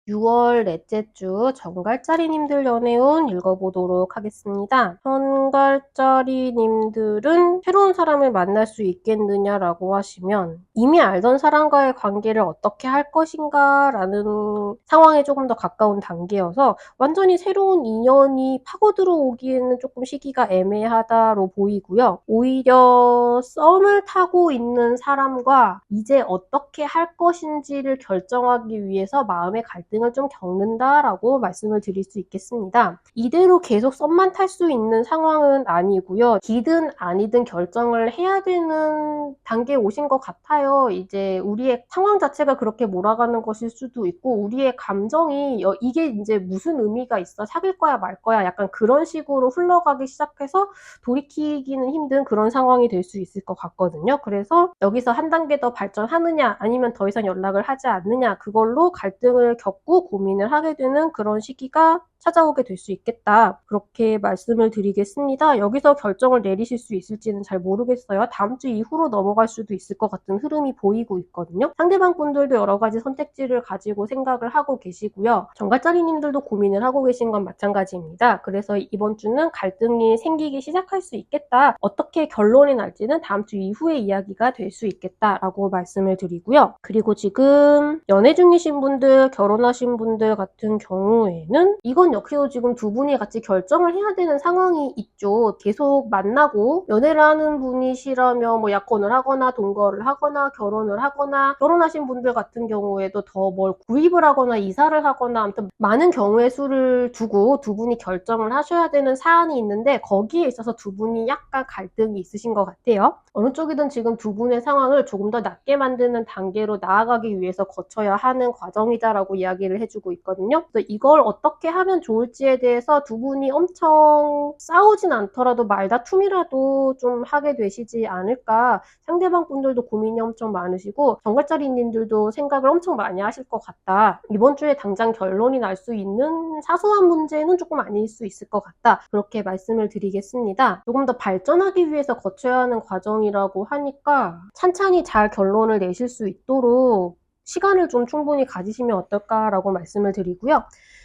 Speaker 1: 6월 넷째 주 정갈자리님들 연애운 읽어보도록 하겠습니다. 정갈자리님들은 새로운 사람을 만날 수 있겠느냐라고 하시면 이미 알던 사람과의 관계를 어떻게 할 것인가 라는 상황에 조금 더 가까운 단계여서 완전히 새로운 인연이 파고 들어오기에는 조금 시기가 애매하다로 보이고요. 오히려 썸을 타고 있는 사람과 이제 어떻게 할 것인지를 결정하기 위해서 마음의 갈등을 좀 겪는다라고 말씀을 드릴 수 있겠습니다. 이대로 계속 썸만 탈 수 있는 상황은 아니고요. 기든 아니든 결정을 해야 되는 단계에 오신 것 같아요. 이제 우리의 상황 자체가 그렇게 몰아가는 것일 수도 있고 우리의 감정이 이게 이제 무슨 의미가 있어? 사귈 거야 말 거야? 약간 그런 식으로 흘러가기 시작해서 돌이키기는 힘든 그런 상황이 될 수 있을 것 같거든요. 그래서 여기서 한 단계 더 발전하느냐 아니면 더 이상 연락을 하지 않느냐 그걸로 갈등을 겪고 고민을 하게 되는 그런 시기가 찾아오게 될 수 있겠다. 그렇게 말씀을 드리겠습니다. 여기서 결정을 내리실 수 있을지는 잘 모르겠어요. 다음 주 이후로 넘어갈 수도 있을 것 같은 흐름이 보이고 있거든요. 상대방 분들도 여러 가지 선택지를 가지고 생각을 하고 계시고요. 정갈자리님들도 고민을 하고 계신 건 마찬가지입니다. 그래서 이번 주는 갈등이 생기기 시작할 수 있겠다. 어떻게 결론이 날지는 다음 주 이후의 이야기가 될 수 있겠다라고 말씀을 드리고요. 그리고 지금 연애 중이신 분들, 결혼하신 분들 같은 경우에는 이건 역시도 지금 두 분이 같이 결정을 해야 되는 상황이 있죠. 계속 만나고 연애를 하는 분이시라면 뭐 약혼을 하거나 동거를 하거나 결혼을 하거나 결혼하신 분들 같은 경우에도 더 뭘 구입을 하거나 이사를 하거나 아무튼 많은 경우의 수를 두고 두 분이 결정을 하셔야 되는 사안이 있는데 거기에 있어서 두 분이 약간 갈등이 있으신 것 같아요. 어느 쪽이든 지금 두 분의 상황을 조금 더 낫게 만드는 단계로 나아가기 위해서 거쳐야 하는 과정이다라고 이야기를 해주고 있거든요. 그래서 이걸 어떻게 하면 좋을지에 대해서 두 분이 엄청 싸우진 않더라도 말다툼이라도 좀 하게 되시지 않을까. 상대방 분들도 고민이 엄청 많으시고 정갈자리님들도 생각을 엄청 많이 하실 것 같다. 이번 주에 당장 결론이 날 수 있는 사소한 문제는 조금 아닐 수 있을 것 같다. 그렇게 말씀을 드리겠습니다. 조금 더 발전하기 위해서 거쳐야 하는 과정이라고 하니까 찬찬히 잘 결론을 내실 수 있도록 시간을 좀 충분히 가지시면 어떨까라고 말씀을 드리고요.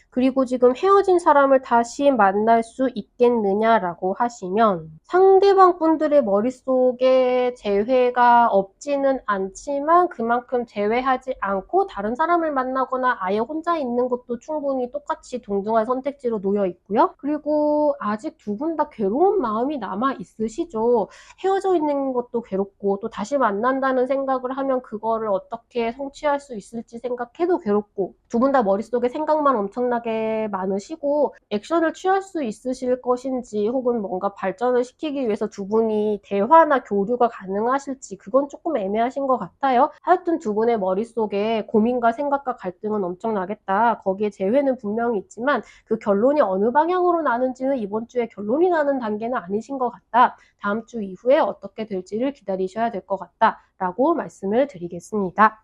Speaker 1: 그리고 지금 헤어진 사람을 다시 만날 수 있겠느냐라고 하시면 상대방 분들의 머릿속에 재회가 없지는 않지만 그만큼 재회하지 않고 다른 사람을 만나거나 아예 혼자 있는 것도 충분히 똑같이 동등한 선택지로 놓여 있고요. 그리고 아직 두 분 다 괴로운 마음이 남아 있으시죠. 헤어져 있는 것도 괴롭고 또 다시 만난다는 생각을 하면 그거를 어떻게 성취할 수 있을지 생각해도 괴롭고 두 분 다 머릿속에 생각만 엄청나게 많으시고 액션을 취할 수 있으실 것인지 혹은 뭔가 발전을 시키기 위해서 두 분이 대화나 교류가 가능하실지 그건 조금 애매하신 것 같아요. 하여튼 두 분의 머릿속에 고민과 생각과 갈등은 엄청나겠다. 거기에 재회는 분명히 있지만 그 결론이 어느 방향으로 나는지는 이번 주에 결론이 나는 단계는 아니신 것 같다. 다음 주 이후에 어떻게 될지를 기다리셔야 될 것 같다. 라고 말씀을 드리겠습니다.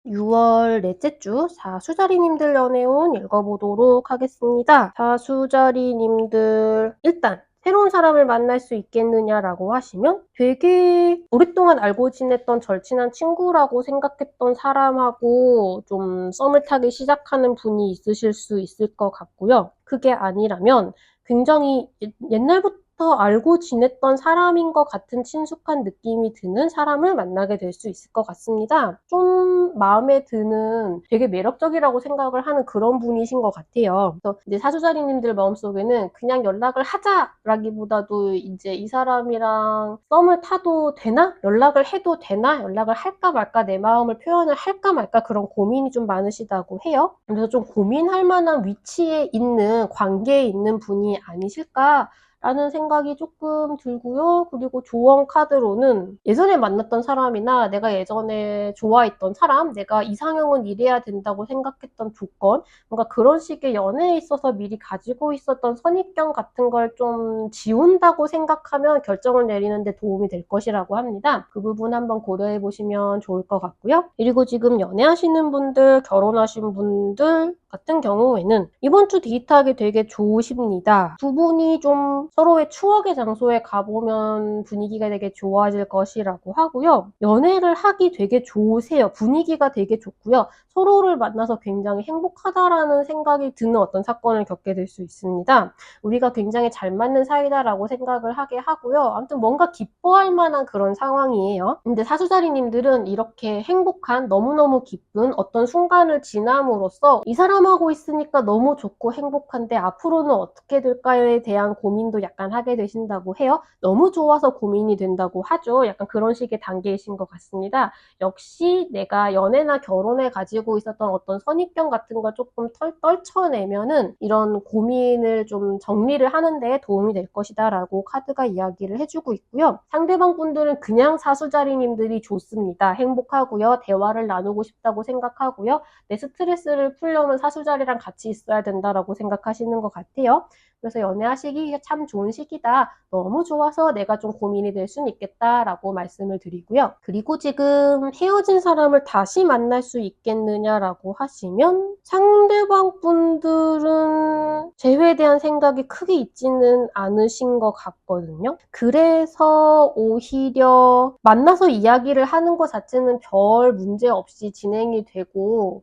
Speaker 1: 6월 넷째 주 사수자리님들 연애운 읽어보도록 하겠습니다. 사수자리님들 일단 새로운 사람을 만날 수 있겠느냐라고 하시면 되게 오랫동안 알고 지냈던 절친한 친구라고 생각했던 사람하고 좀 썸을 타기 시작하는 분이 있으실 수 있을 것 같고요. 그게 아니라면 굉장히 옛날부터 알고 지냈던 사람인 것 같은 친숙한 느낌이 드는 사람을 만나게 될 수 있을 것 같습니다. 좀 마음에 드는 되게 매력적이라고 생각을 하는 그런 분이신 것 같아요. 그래서 이제 사주자리님들 마음속에는 그냥 연락을 하자라기보다도 이제 이 사람이랑 썸을 타도 되나? 연락을 해도 되나? 연락을 할까 말까 내 마음을 표현을 할까 말까 그런 고민이 좀 많으시다고 해요. 그래서 좀 고민할 만한 위치에 있는 관계에 있는 분이 아니실까? 라는 생각이 조금 들고요. 그리고 조언 카드로는 예전에 만났던 사람이나 내가 예전에 좋아했던 사람, 내가 이상형은 이래야 된다고 생각했던 조건, 뭔가 그런 식의 연애에 있어서 미리 가지고 있었던 선입견 같은 걸 좀 지운다고 생각하면 결정을 내리는 데 도움이 될 것이라고 합니다. 그 부분 한번 고려해 보시면 좋을 것 같고요. 그리고 지금 연애하시는 분들, 결혼하신 분들 같은 경우에는 이번 주 데이트하기 되게 좋으십니다. 두 분이 좀 서로의 추억의 장소에 가보면 분위기가 되게 좋아질 것이라고 하고요. 연애를 하기 되게 좋으세요. 분위기가 되게 좋고요. 서로를 만나서 굉장히 행복하다라는 생각이 드는 어떤 사건을 겪게 될 수 있습니다. 우리가 굉장히 잘 맞는 사이다라고 생각을 하게 하고요. 아무튼 뭔가 기뻐할 만한 그런 상황이에요. 근데 사수자리님들은 이렇게 행복한 너무너무 기쁜 어떤 순간을 지남으로써 이 사람하고 있으니까 너무 좋고 행복한데 앞으로는 어떻게 될까에 대한 고민도 약간 하게 되신다고 해요. 너무 좋아서 고민이 된다고 하죠. 약간 그런 식의 단계이신 것 같습니다. 역시 내가 연애나 결혼에 가지고 있었던 어떤 선입견 같은 걸 조금 떨쳐내면은 이런 고민을 좀 정리를 하는 데 도움이 될 것이다 라고 카드가 이야기를 해주고 있고요. 상대방 분들은 그냥 사수자리님들이 좋습니다. 행복하고요. 대화를 나누고 싶다고 생각하고요. 내 스트레스를 풀려면 사수자리랑 같이 있어야 된다라고 생각하시는 것 같아요. 그래서 연애하시기 참 좋은 시기다. 너무 좋아서 내가 좀 고민이 될 수는 있겠다라고 말씀을 드리고요. 그리고 지금 헤어진 사람을 다시 만날 수 있겠느냐라고 하시면 상대방 분들은 재회에 대한 생각이 크게 있지는 않으신 것 같거든요. 그래서 오히려 만나서 이야기를 하는 것 자체는 별 문제 없이 진행이 되고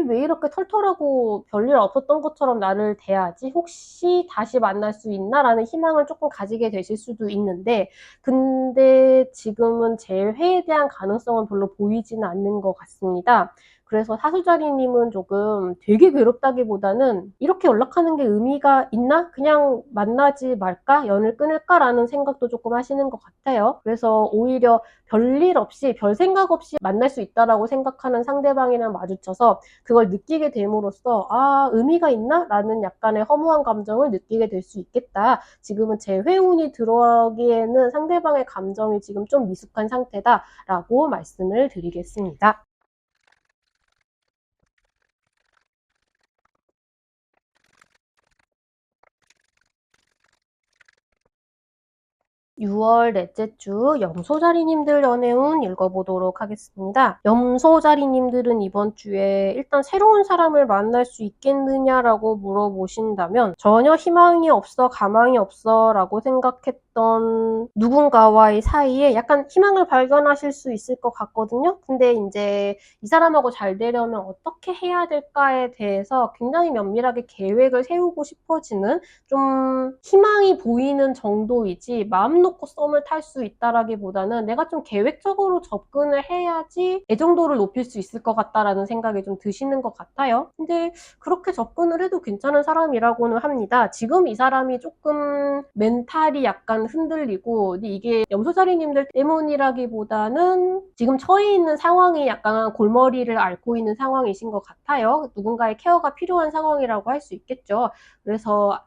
Speaker 1: 왜 이렇게 털털하고 별일 없었던 것처럼 나를 대하지? 혹시 다시 만날 수 있나? 라는 희망을 조금 가지게 되실 수도 있는데 근데 지금은 재회에 대한 가능성은 별로 보이지는 않는 것 같습니다. 그래서 사수자리님은 조금 되게 괴롭다기보다는 이렇게 연락하는 게 의미가 있나? 그냥 만나지 말까? 연을 끊을까? 라는 생각도 조금 하시는 것 같아요. 그래서 오히려 별일 없이 별 생각 없이 만날 수 있다라고 생각하는 상대방이랑 마주쳐서 그걸 느끼게 됨으로써 아 의미가 있나? 라는 약간의 허무한 감정을 느끼게 될 수 있겠다. 지금은 재회운이 들어오기에는 상대방의 감정이 지금 좀 미숙한 상태다 라고 말씀을 드리겠습니다. 6월 넷째 주 염소자리님들 연애운 읽어보도록 하겠습니다. 염소자리님들은 이번 주에 일단 새로운 사람을 만날 수 있겠느냐라고 물어보신다면 전혀 희망이 없어, 가망이 없어 라고 생각했던 누군가와의 사이에 약간 희망을 발견하실 수 있을 것 같거든요. 근데 이제 이 사람하고 잘 되려면 어떻게 해야 될까에 대해서 굉장히 면밀하게 계획을 세우고 싶어지는 좀 희망이 보이는 정도이지 마음 놓고 썸을 탈 수 있다라기보다는 내가 좀 계획적으로 접근을 해야지 애정도를 높일 수 있을 것 같다라는 생각이 좀 드시는 것 같아요. 근데 그렇게 접근을 해도 괜찮은 사람이라고는 합니다. 지금 이 사람이 조금 멘탈이 약간 흔들리고 근데 이게 염소자리님들 때문이라기보다는 지금 처해 있는 상황이 약간 골머리를 앓고 있는 상황이신 것 같아요. 누군가의 케어가 필요한 상황이라고 할 수 있겠죠. 그래서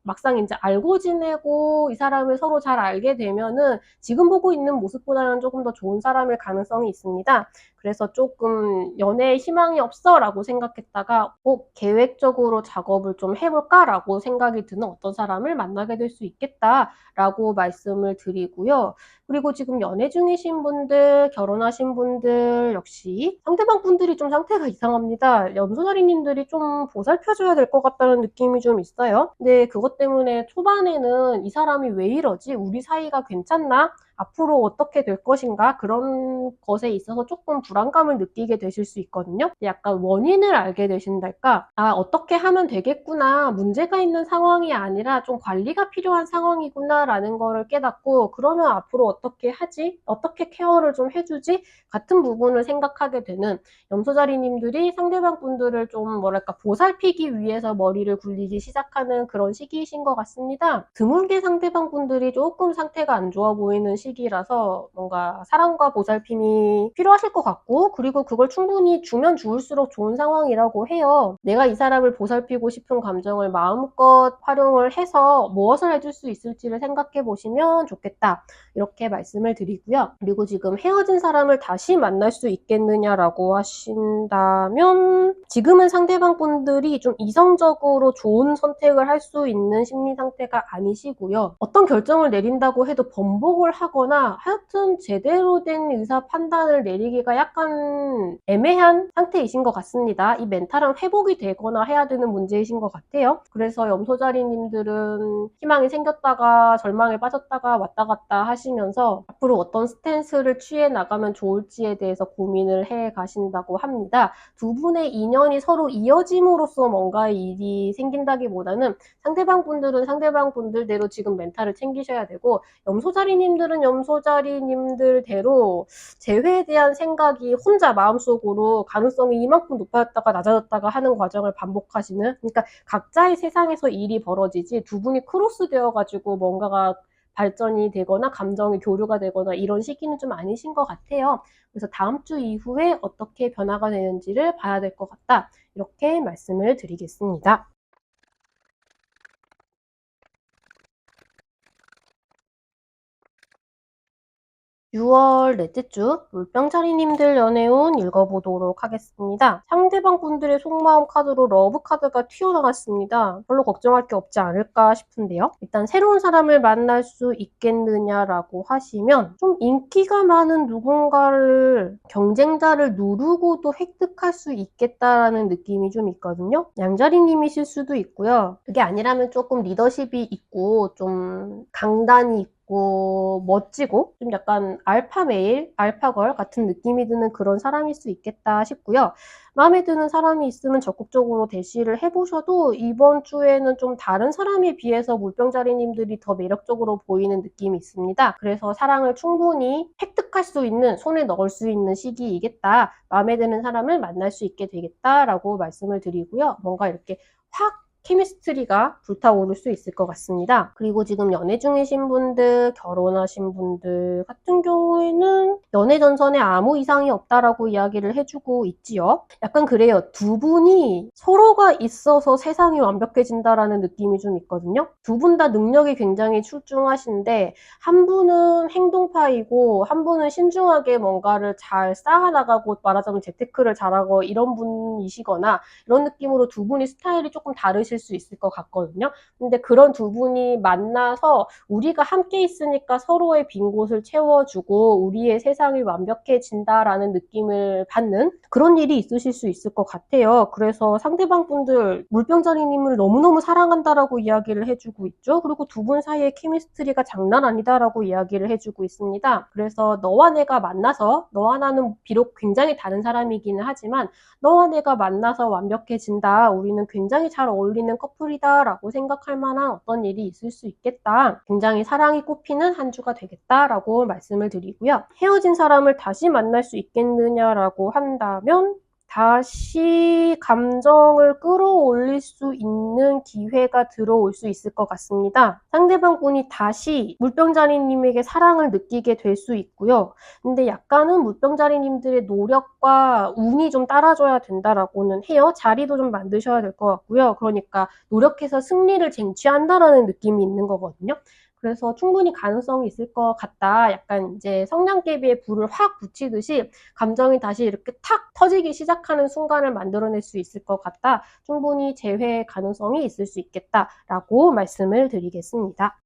Speaker 1: 막상 이제 알고 지내고 이 사람을 서로 잘 알게 되면은 지금 보고 있는 모습보다는 조금 더 좋은 사람일 가능성이 있습니다. 그래서 조금 연애에 희망이 없어라고 생각했다가 계획적으로 작업을 좀 해볼까라고 생각이 드는 어떤 사람을 만나게 될 수 있겠다라고 말씀을 드리고요. 그리고 지금 연애 중이신 분들, 결혼하신 분들 역시 상대방 분들이 좀 상태가 이상합니다. 염소자리님들이 좀 보살펴줘야 될 것 같다는 느낌이 좀 있어요. 근데 그것 때문에 초반에는 이 사람이 왜 이러지? 우리 사이가 괜찮나? 앞으로 어떻게 될 것인가? 그런 것에 있어서 조금 불안감을 느끼게 되실 수 있거든요. 약간 원인을 알게 되신달까? 아, 어떻게 하면 되겠구나. 문제가 있는 상황이 아니라 좀 관리가 필요한 상황이구나 라는 거를 깨닫고 그러면 앞으로 어떻게 하지? 어떻게 케어를 좀 해주지? 같은 부분을 생각하게 되는 염소자리님들이 상대방 분들을 좀 뭐랄까 보살피기 위해서 머리를 굴리기 시작하는 그런 시기이신 것 같습니다. 드물게 상대방 분들이 조금 상태가 안 좋아 보이는 시기라서 뭔가 사랑과 보살핌이 필요하실 것 같고, 그리고 그걸 충분히 주면 주울수록 좋은 상황이라고 해요. 내가 이 사람을 보살피고 싶은 감정을 마음껏 활용을 해서 무엇을 해줄 수 있을지를 생각해 보시면 좋겠다, 이렇게 말씀을 드리고요. 그리고 지금 헤어진 사람을 다시 만날 수 있겠느냐라고 하신다면, 지금은 상대방 분들이 좀 이성적으로 좋은 선택을 할 수 있는 심리 상태가 아니시고요. 어떤 결정을 내린다고 해도 번복을 하거나 하여튼 제대로 된 의사 판단을 내리기가 약간 애매한 상태이신 것 같습니다. 이 멘탈은 회복이 되거나 해야 되는 문제이신 것 같아요. 그래서 염소자리님들은 희망이 생겼다가 절망에 빠졌다가 왔다 갔다 하시면서 앞으로 어떤 스탠스를 취해 나가면 좋을지에 대해서 고민을 해 가신다고 합니다. 두 분의 인연이 서로 이어짐으로써 뭔가의 일이 생긴다기보다는 상대방 분들은 상대방 분들대로 지금 멘탈을 챙기셔야 되고, 염소자리님들은 염소자리님들대로 재회에 대한 생각이 혼자 마음속으로 가능성이 이만큼 높아졌다가 낮아졌다가 하는 과정을 반복하시는, 그러니까 각자의 세상에서 일이 벌어지지 두 분이 크로스 되어가지고 뭔가가 발전이 되거나 감정이 교류가 되거나 이런 시기는 좀 아니신 것 같아요. 그래서 다음 주 이후에 어떻게 변화가 되는지를 봐야 될 것 같다, 이렇게 말씀을 드리겠습니다. 6월 넷째 주 물병자리님들 연애운 읽어보도록 하겠습니다. 상대방 분들의 속마음 카드로 러브 카드가 튀어나왔습니다. 별로 걱정할 게 없지 않을까 싶은데요. 일단 새로운 사람을 만날 수 있겠느냐라고 하시면, 좀 인기가 많은 누군가를, 경쟁자를 누르고도 획득할 수 있겠다라는 느낌이 좀 있거든요. 양자리님이실 수도 있고요. 그게 아니라면 조금 리더십이 있고 좀 강단이 있고 멋지고 좀 약간 알파메일, 알파걸 같은 느낌이 드는 그런 사람일 수 있겠다 싶고요. 마음에 드는 사람이 있으면 적극적으로 대시를 해보셔도 이번 주에는 좀 다른 사람에 비해서 물병자리님들이 더 매력적으로 보이는 느낌이 있습니다. 그래서 사랑을 충분히 획득할 수 있는, 손에 넣을 수 있는 시기이겠다, 마음에 드는 사람을 만날 수 있게 되겠다라고 말씀을 드리고요. 뭔가 이렇게 확 케미스트리가 불타오를 수 있을 것 같습니다. 그리고 지금 연애 중이신 분들, 결혼하신 분들 같은 경우에는 연애 전선에 아무 이상이 없다라고 이야기를 해주고 있지요. 약간 그래요. 두 분이 서로가 있어서 세상이 완벽해진다라는 느낌이 좀 있거든요. 두 분 다 능력이 굉장히 출중하신데, 한 분은 행동파이고 한 분은 신중하게 뭔가를 잘 쌓아나가고, 말하자면 재테크를 잘하고 이런 분이시거나, 이런 느낌으로 두 분이 스타일이 조금 다르실 수 있을 것 같거든요. 근데 그런 두 분이 만나서 우리가 함께 있으니까 서로의 빈 곳을 채워주고 우리의 세상이 완벽해진다라는 느낌을 받는 그런 일이 있으실 수 있을 것 같아요. 그래서 상대방 분들 물병자리님을 너무너무 사랑한다라고 이야기를 해주고 있죠. 그리고 두 분 사이의 케미스트리가 장난 아니다라고 이야기를 해주고 있습니다. 그래서 너와 내가 만나서, 너와 나는 비록 굉장히 다른 사람이기는 하지만 너와 내가 만나서 완벽해진다, 우리는 굉장히 잘 어울리는 커플이다 라고 생각할 만한 어떤 일이 있을 수 있겠다, 굉장히 사랑이 꽃피는 한 주가 되겠다 라고 말씀을 드리고요. 헤어진 사람을 다시 만날 수 있겠느냐라고 한다면, 다시 감정을 끌어올릴 수 있는 기회가 들어올 수 있을 것 같습니다. 상대방 분이 다시 물병자리님에게 사랑을 느끼게 될 수 있고요. 근데 약간은 물병자리님들의 노력과 운이 좀 따라줘야 된다라고는 해요. 자리도 좀 만드셔야 될 것 같고요. 그러니까 노력해서 승리를 쟁취한다라는 느낌이 있는 거거든요. 그래서 충분히 가능성이 있을 것 같다. 약간 이제 성냥개비에 불을 확 붙이듯이 감정이 다시 이렇게 탁 터지기 시작하는 순간을 만들어낼 수 있을 것 같다. 충분히 재회 가능성이 있을 수 있겠다라고 말씀을 드리겠습니다.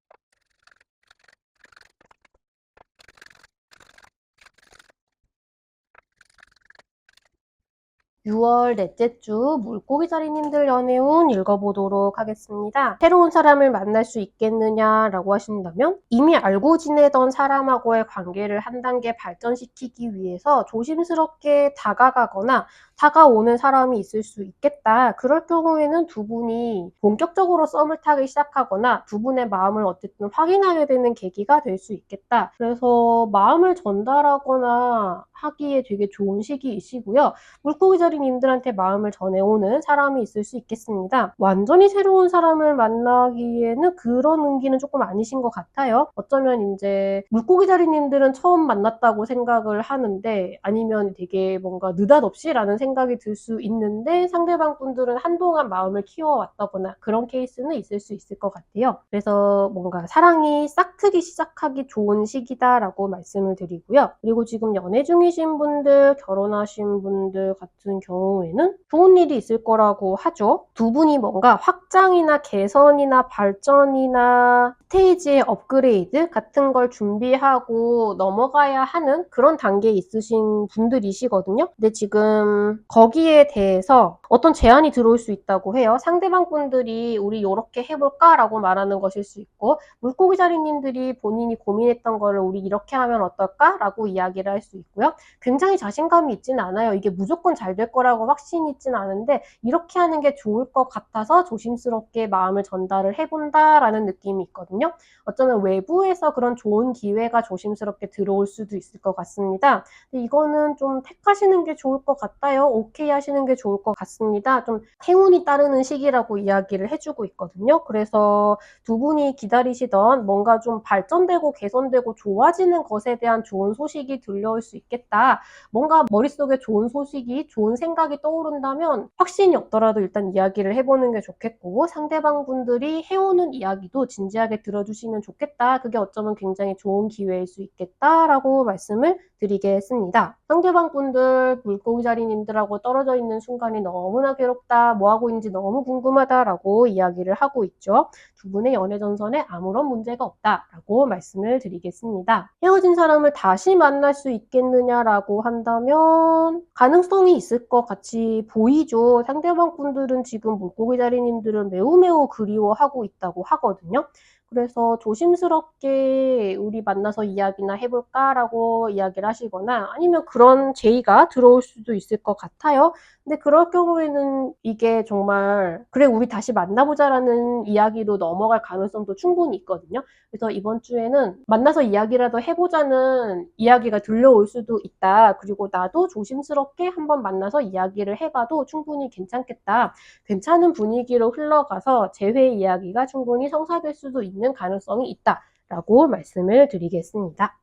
Speaker 1: 6월 넷째 주 물고기자리님들 연애운 읽어보도록 하겠습니다. 새로운 사람을 만날 수 있겠느냐라고 하신다면, 이미 알고 지내던 사람하고의 관계를 한 단계 발전시키기 위해서 조심스럽게 다가가거나 다가오는 사람이 있을 수 있겠다. 그럴 경우에는 두 분이 본격적으로 썸을 타기 시작하거나 두 분의 마음을 어쨌든 확인하게 되는 계기가 될 수 있겠다. 그래서 마음을 전달하거나 하기에 되게 좋은 시기이시고요. 물고기자리 자리님들한테 마음을 전해오는 사람이 있을 수 있겠습니다. 완전히 새로운 사람을 만나기에는 그런 운기는 조금 아니신 것 같아요. 어쩌면 이제 물고기 자리님들은 처음 만났다고 생각을 하는데 아니면 되게 뭔가 느닷없이라는 생각이 들 수 있는데 상대방 분들은 한동안 마음을 키워왔다거나 그런 케이스는 있을 수 있을 것 같아요. 그래서 뭔가 사랑이 싹트기 시작하기 좋은 시기다라고 말씀을 드리고요. 그리고 지금 연애 중이신 분들, 결혼하신 분들 같은 경우에는 좋은 일이 있을 거라고 하죠. 두 분이 뭔가 확장이나 개선이나 발전이나 스테이지의 업그레이드 같은 걸 준비하고 넘어가야 하는 그런 단계에 있으신 분들이시거든요. 근데 지금 거기에 대해서 어떤 제안이 들어올 수 있다고 해요. 상대방 분들이 우리 이렇게 해볼까? 라고 말하는 것일 수 있고 물고기 자리님들이 본인이 고민했던 거를 우리 이렇게 하면 어떨까? 라고 이야기를 할 수 있고요. 굉장히 자신감이 있지는 않아요. 이게 무조건 잘 될 거라고 확신이 있지는 않은데 이렇게 하는 게 좋을 것 같아서 조심스럽게 마음을 전달을 해본다라는 느낌이 있거든요. 어쩌면 외부에서 그런 좋은 기회가 조심스럽게 들어올 수도 있을 것 같습니다. 근데 이거는 좀 택하시는 게 좋을 것 같아요. 오케이 하시는 게 좋을 것 같습니다. 좀 행운이 따르는 시기라고 이야기를 해주고 있거든요. 그래서 두 분이 기다리시던 뭔가 좀 발전되고 개선되고 좋아지는 것에 대한 좋은 소식이 들려올 수 있겠다. 뭔가 머릿속에 좋은 소식이, 좋은 생각이 떠오른다면 확신이 없더라도 일단 이야기를 해보는 게 좋겠고 상대방 분들이 해오는 이야기도 진지하게 들어주시면 좋겠다. 그게 어쩌면 굉장히 좋은 기회일 수 있겠다라고 말씀을 드리겠습니다. 상대방 분들 물고기 자리님들하고 떨어져 있는 순간이 너무나 괴롭다. 뭐하고 있는지 너무 궁금하다라고 이야기를 하고 있죠. 두 분의 연애 전선에 아무런 문제가 없다라고 말씀을 드리겠습니다. 헤어진 사람을 다시 만날 수 있겠느냐라고 한다면 가능성이 있을 것 같이 보이죠. 상대방 분들은 지금 물고기 자리님들은 매우 그리워하고 있다고 하거든요. 그래서 조심스럽게 우리 만나서 이야기나 해볼까라고 이야기를 하시거나 아니면 그런 제의가 들어올 수도 있을 것 같아요. 근데 그럴 경우에는 이게 정말 그래 우리 다시 만나보자라는 이야기로 넘어갈 가능성도 충분히 있거든요. 그래서 이번 주에는 만나서 이야기라도 해보자는 이야기가 들려올 수도 있다. 그리고 나도 조심스럽게 한번 만나서 이야기를 해봐도 충분히 괜찮겠다. 괜찮은 분위기로 흘러가서 재회 이야기가 충분히 성사될 수도 있는 가능성이 있다라고 말씀을 드리겠습니다.